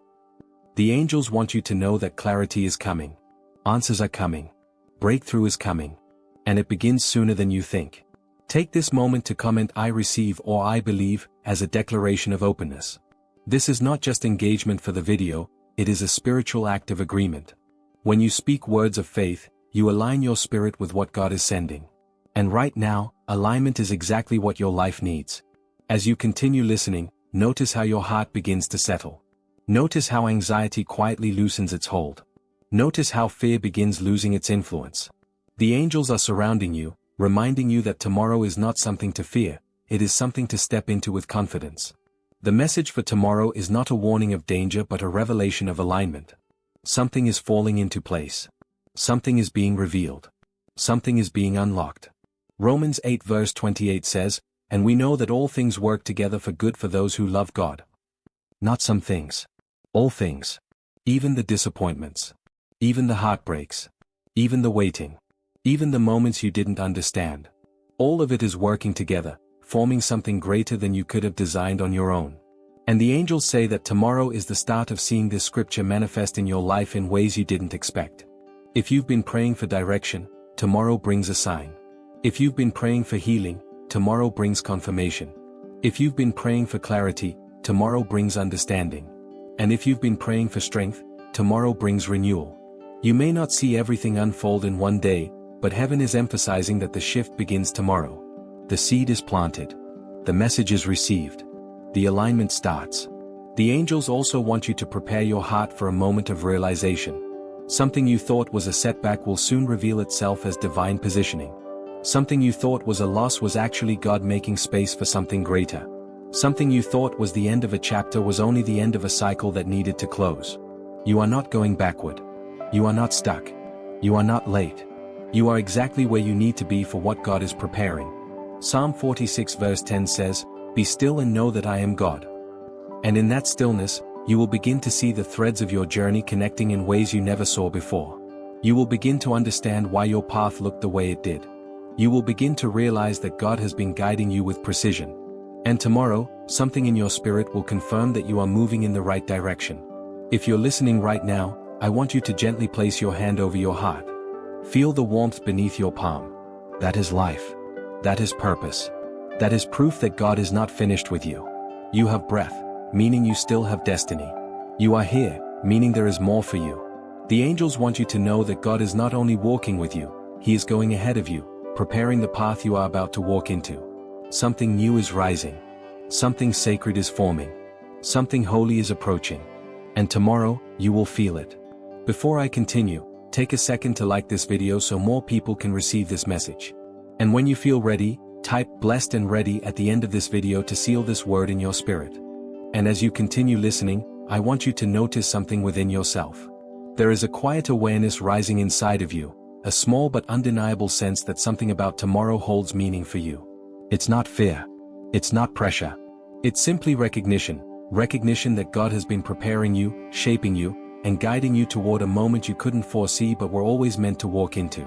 The angels want you to know that clarity is coming. Answers are coming. Breakthrough is coming. And it begins sooner than you think. Take this moment to comment "I receive" or "I believe" as a declaration of openness. This is not just engagement for the video, it is a spiritual act of agreement. When you speak words of faith, you align your spirit with what God is sending. And right now, alignment is exactly what your life needs. As you continue listening, notice how your heart begins to settle. Notice how anxiety quietly loosens its hold. Notice how fear begins losing its influence. The angels are surrounding you, reminding you that tomorrow is not something to fear, it is something to step into with confidence. The message for tomorrow is not a warning of danger but a revelation of alignment. Something is falling into place. Something is being revealed. Something is being unlocked. Romans 8 verse 28 says, "And we know that all things work together for good for those who love God." Not some things. All things. Even the disappointments. Even the heartbreaks. Even the waiting. Even the moments you didn't understand. All of it is working together, forming something greater than you could have designed on your own. And the angels say that tomorrow is the start of seeing this scripture manifest in your life in ways you didn't expect. If you've been praying for direction, tomorrow brings a sign. If you've been praying for healing, tomorrow brings confirmation. If you've been praying for clarity, tomorrow brings understanding. And if you've been praying for strength, tomorrow brings renewal. You may not see everything unfold in one day, but heaven is emphasizing that the shift begins tomorrow. The seed is planted. The message is received. The alignment starts. The angels also want you to prepare your heart for a moment of realization. Something you thought was a setback will soon reveal itself as divine positioning. Something you thought was a loss was actually God making space for something greater. Something you thought was the end of a chapter was only the end of a cycle that needed to close. You are not going backward. You are not stuck. You are not late. You are exactly where you need to be for what God is preparing. Psalm 46 verse 10 says, "Be still and know that I am God." And in that stillness, you will begin to see the threads of your journey connecting in ways you never saw before. You will begin to understand why your path looked the way it did. You will begin to realize that God has been guiding you with precision. And tomorrow, something in your spirit will confirm that you are moving in the right direction. If you're listening right now, I want you to gently place your hand over your heart. Feel the warmth beneath your palm. That is life. That is purpose. That is proof that God is not finished with you. You have breath, meaning you still have destiny. You are here, meaning there is more for you. The angels want you to know that God is not only walking with you, He is going ahead of you, preparing the path you are about to walk into. Something new is rising. Something sacred is forming. Something holy is approaching. And tomorrow, you will feel it. Before I continue, take a second to like this video so more people can receive this message. And when you feel ready, type "blessed and ready" at the end of this video to seal this word in your spirit. And as you continue listening, I want you to notice something within yourself. There is a quiet awareness rising inside of you, a small but undeniable sense that something about tomorrow holds meaning for you. It's not fear. It's not pressure. It's simply recognition that God has been preparing you, shaping you, and guiding you toward a moment you couldn't foresee but were always meant to walk into.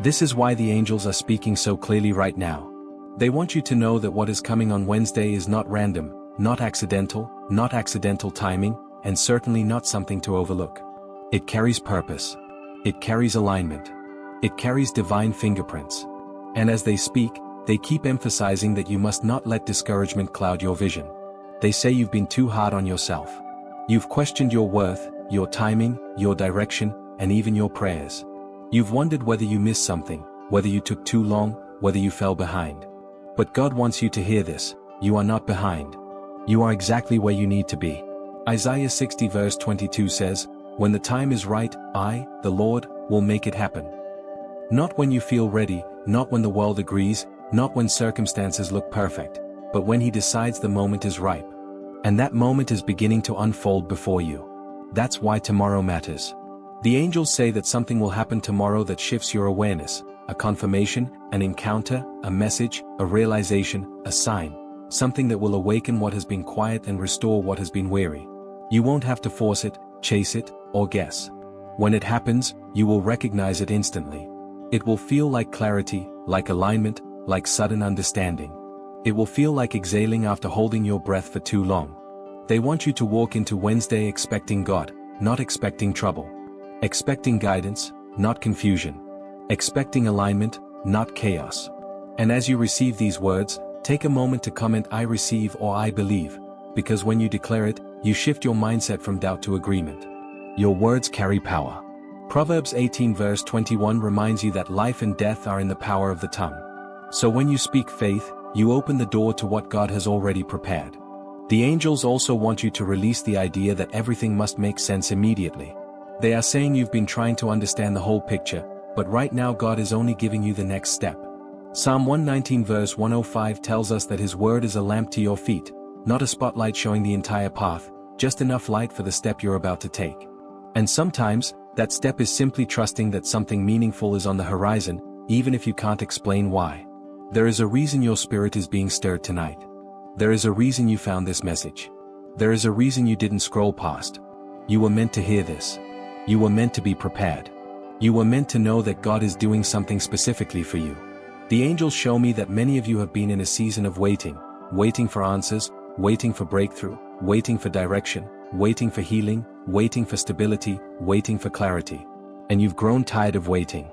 This is why the angels are speaking so clearly right now. They want you to know that what is coming on Wednesday is not random, not accidental timing, and certainly not something to overlook. It carries purpose. It carries alignment. It carries divine fingerprints. And as they speak, they keep emphasizing that you must not let discouragement cloud your vision. They say you've been too hard on yourself. You've questioned your worth, your timing, your direction, and even your prayers. You've wondered whether you missed something, whether you took too long, whether you fell behind. But God wants you to hear this: you are not behind. You are exactly where you need to be. Isaiah 60 verse 22 says, "When the time is right, I, the Lord, will make it happen." Not when you feel ready, not when the world agrees, not when circumstances look perfect, but when He decides the moment is ripe. And that moment is beginning to unfold before you. That's why tomorrow matters. The angels say that something will happen tomorrow that shifts your awareness, a confirmation, an encounter, a message, a realization, a sign, something that will awaken what has been quiet and restore what has been weary. You won't have to force it, chase it, or guess. When it happens, you will recognize it instantly. It will feel like clarity, like alignment, like sudden understanding. It will feel like exhaling after holding your breath for too long. They want you to walk into Wednesday expecting God, not expecting trouble. Expecting guidance, not confusion. Expecting alignment, not chaos. And as you receive these words, take a moment to comment "I receive" or "I believe," because when you declare it, you shift your mindset from doubt to agreement. Your words carry power. Proverbs 18 verse 21 reminds you that life and death are in the power of the tongue. So when you speak faith, you open the door to what God has already prepared. The angels also want you to release the idea that everything must make sense immediately. They are saying you've been trying to understand the whole picture, but right now God is only giving you the next step. Psalm 119 verse 105 tells us that His word is a lamp to your feet, not a spotlight showing the entire path, just enough light for the step you're about to take. And sometimes, that step is simply trusting that something meaningful is on the horizon, even if you can't explain why. There is a reason your spirit is being stirred tonight. There is a reason you found this message. There is a reason you didn't scroll past. You were meant to hear this. You were meant to be prepared. You were meant to know that God is doing something specifically for you. The angels show me that many of you have been in a season of waiting for answers, waiting for breakthrough, waiting for direction, waiting for healing, waiting for stability, waiting for clarity. And you've grown tired of waiting.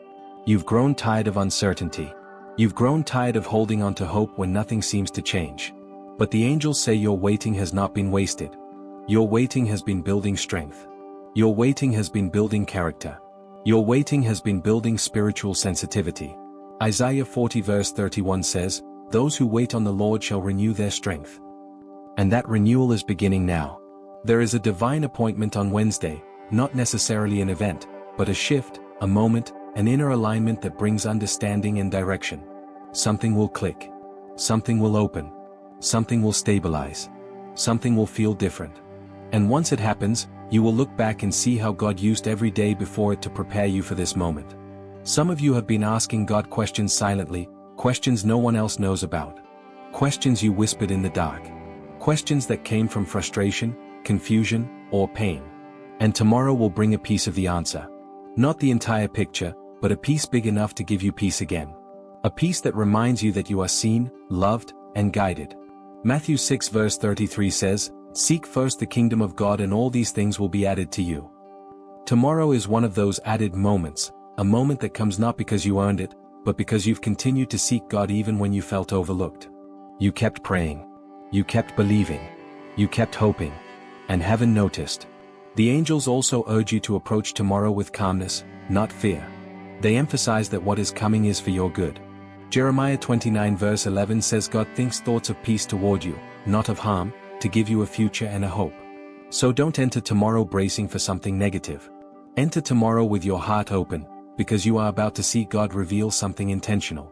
You've grown tired of uncertainty. You've grown tired of holding on to hope when nothing seems to change. But the angels say your waiting has not been wasted. Your waiting has been building strength. Your waiting has been building character. Your waiting has been building spiritual sensitivity. Isaiah 40 verse 31 says, "Those who wait on the Lord shall renew their strength." And that renewal is beginning now. There is a divine appointment on Wednesday, not necessarily an event, but a shift, a moment, an inner alignment that brings understanding and direction. Something will click. Something will open. Something will stabilize. Something will feel different. And once it happens, you will look back and see how God used every day before it to prepare you for this moment. Some of you have been asking God questions silently, questions no one else knows about. Questions you whispered in the dark. Questions that came from frustration, confusion, or pain. And tomorrow will bring a piece of the answer. Not the entire picture, but a piece big enough to give you peace again. A peace that reminds you that you are seen, loved, and guided. Matthew 6 verse 33 says, "Seek first the kingdom of God and all these things will be added to you." Tomorrow is one of those added moments, a moment that comes not because you earned it, but because you've continued to seek God even when you felt overlooked. You kept praying. You kept believing. You kept hoping. And heaven noticed. The angels also urge you to approach tomorrow with calmness, not fear. They emphasize that what is coming is for your good. Jeremiah 29 verse 11 says God thinks thoughts of peace toward you, not of harm, to give you a future and a hope. So don't enter tomorrow bracing for something negative. Enter tomorrow with your heart open, because you are about to see God reveal something intentional.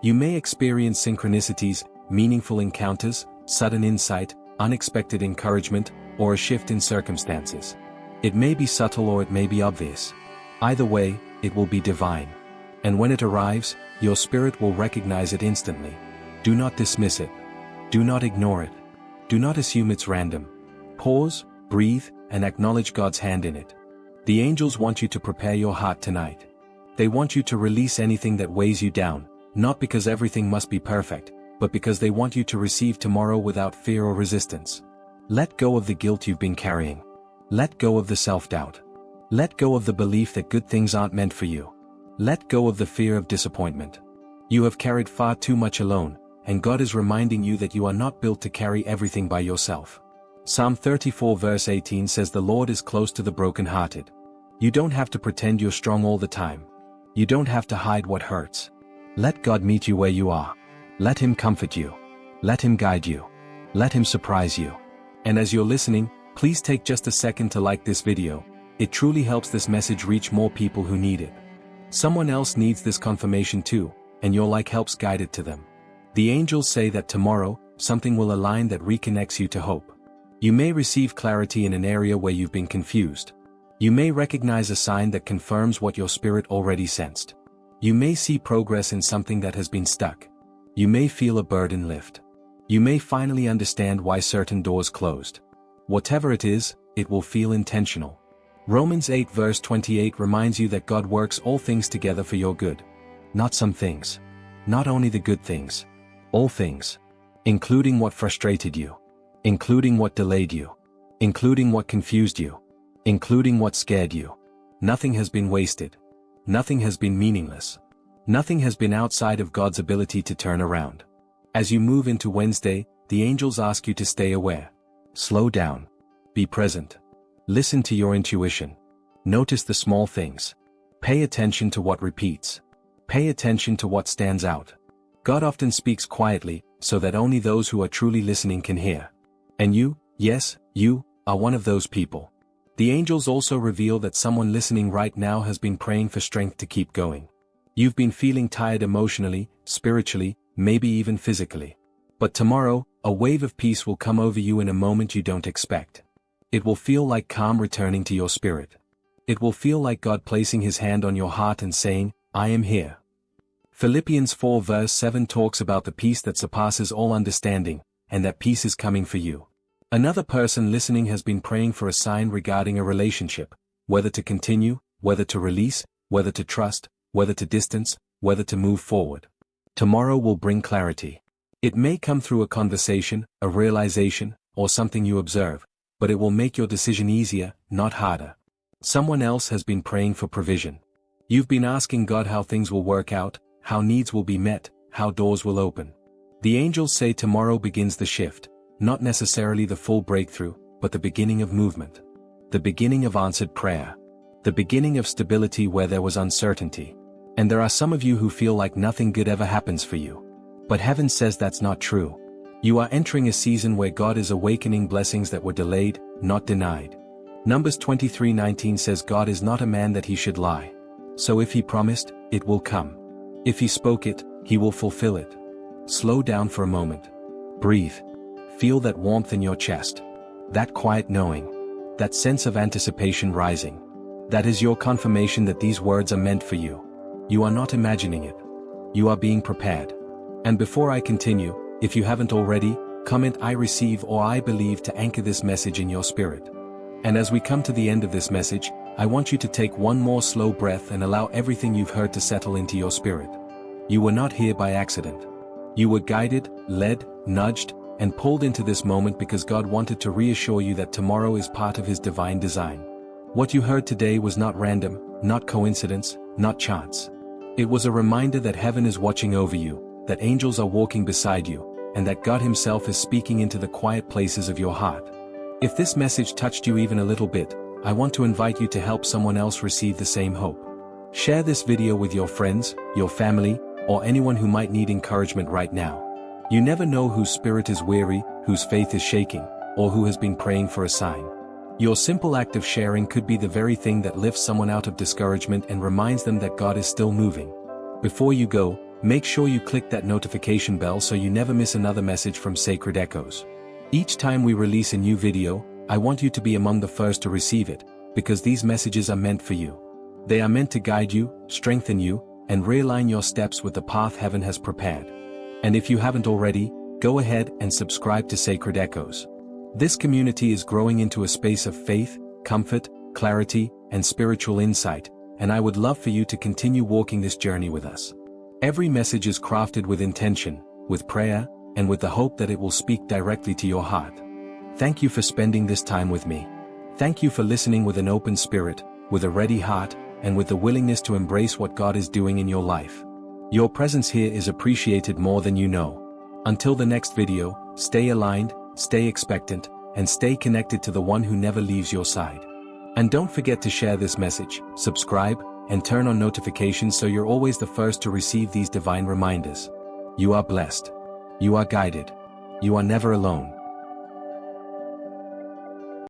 You may experience synchronicities, meaningful encounters, sudden insight, unexpected encouragement, or a shift in circumstances. It may be subtle or it may be obvious. Either way, it will be divine. And when it arrives, your spirit will recognize it instantly. Do not dismiss it. Do not ignore it. Do not assume it's random. Pause, breathe, and acknowledge God's hand in it. The angels want you to prepare your heart tonight. They want you to release anything that weighs you down, not because everything must be perfect, but because they want you to receive tomorrow without fear or resistance. Let go of the guilt you've been carrying. Let go of the self-doubt. Let go of the belief that good things aren't meant for you. Let go of the fear of disappointment. You have carried far too much alone, and God is reminding you that you are not built to carry everything by yourself. Psalm 34 verse 18 says the Lord is close to the brokenhearted. You don't have to pretend you're strong all the time. You don't have to hide what hurts. Let God meet you where you are. Let Him comfort you. Let Him guide you. Let Him surprise you. And as you're listening, please take just a second to like this video. It truly helps this message reach more people who need it. Someone else needs this confirmation too, and your like helps guide it to them. The angels say that tomorrow, something will align that reconnects you to hope. You may receive clarity in an area where you've been confused. You may recognize a sign that confirms what your spirit already sensed. You may see progress in something that has been stuck. You may feel a burden lift. You may finally understand why certain doors closed. Whatever it is, it will feel intentional. Romans 8 verse 28 reminds you that God works all things together for your good. Not some things. Not only the good things. All things. Including what frustrated you. Including what delayed you. Including what confused you. Including what scared you. Nothing has been wasted. Nothing has been meaningless. Nothing has been outside of God's ability to turn around. As you move into Wednesday, the angels ask you to stay aware. Slow down. Be present. Listen to your intuition. Notice the small things. Pay attention to what repeats. Pay attention to what stands out. God often speaks quietly, so that only those who are truly listening can hear. And you, yes, you, are one of those people. The angels also reveal that someone listening right now has been praying for strength to keep going. You've been feeling tired emotionally, spiritually, maybe even physically. But tomorrow, a wave of peace will come over you in a moment you don't expect. It will feel like calm returning to your spirit. It will feel like God placing His hand on your heart and saying, "I am here." Philippians 4 verse 7 talks about the peace that surpasses all understanding, and that peace is coming for you. Another person listening has been praying for a sign regarding a relationship, whether to continue, whether to release, whether to trust, whether to distance, whether to move forward. Tomorrow will bring clarity. It may come through a conversation, a realization, or something you observe, but it will make your decision easier, not harder. Someone else has been praying for provision. You've been asking God how things will work out, how needs will be met, how doors will open. The angels say tomorrow begins the shift, not necessarily the full breakthrough, but the beginning of movement. The beginning of answered prayer. The beginning of stability where there was uncertainty. And there are some of you who feel like nothing good ever happens for you. But heaven says that's not true. You are entering a season where God is awakening blessings that were delayed, not denied. Numbers 23:19 says God is not a man that he should lie. So if he promised, it will come. If he spoke it, he will fulfill it. Slow down for a moment. Breathe. Feel that warmth in your chest. That quiet knowing. That sense of anticipation rising. That is your confirmation that these words are meant for you. You are not imagining it. You are being prepared. And before I continue, if you haven't already, comment "I receive" or "I believe" to anchor this message in your spirit. And as we come to the end of this message, I want you to take one more slow breath and allow everything you've heard to settle into your spirit. You were not here by accident. You were guided, led, nudged, and pulled into this moment because God wanted to reassure you that tomorrow is part of His divine design. What you heard today was not random, not coincidence, not chance. It was a reminder that heaven is watching over you, that angels are walking beside you, and that God Himself is speaking into the quiet places of your heart. If this message touched you even a little bit, I want to invite you to help someone else receive the same hope. Share this video with your friends, your family, or anyone who might need encouragement right now. You never know whose spirit is weary, whose faith is shaking, or who has been praying for a sign. Your simple act of sharing could be the very thing that lifts someone out of discouragement and reminds them that God is still moving. Before you go, make sure you click that notification bell so you never miss another message from Sacred Echoes. Each time we release a new video, I want you to be among the first to receive it, because these messages are meant for you. They are meant to guide you, strengthen you, and realign your steps with the path heaven has prepared. And if you haven't already, go ahead and subscribe to Sacred Echoes. This community is growing into a space of faith, comfort, clarity, and spiritual insight, and I would love for you to continue walking this journey with us. Every message is crafted with intention, with prayer, and with the hope that it will speak directly to your heart. Thank you for spending this time with me. Thank you for listening with an open spirit, with a ready heart, and with the willingness to embrace what God is doing in your life. Your presence here is appreciated more than you know. Until the next video, stay aligned, stay expectant, and stay connected to the one who never leaves your side. And don't forget to share this message, subscribe, and turn on notifications so you're always the first to receive these divine reminders. You are blessed. You are guided. You are never alone.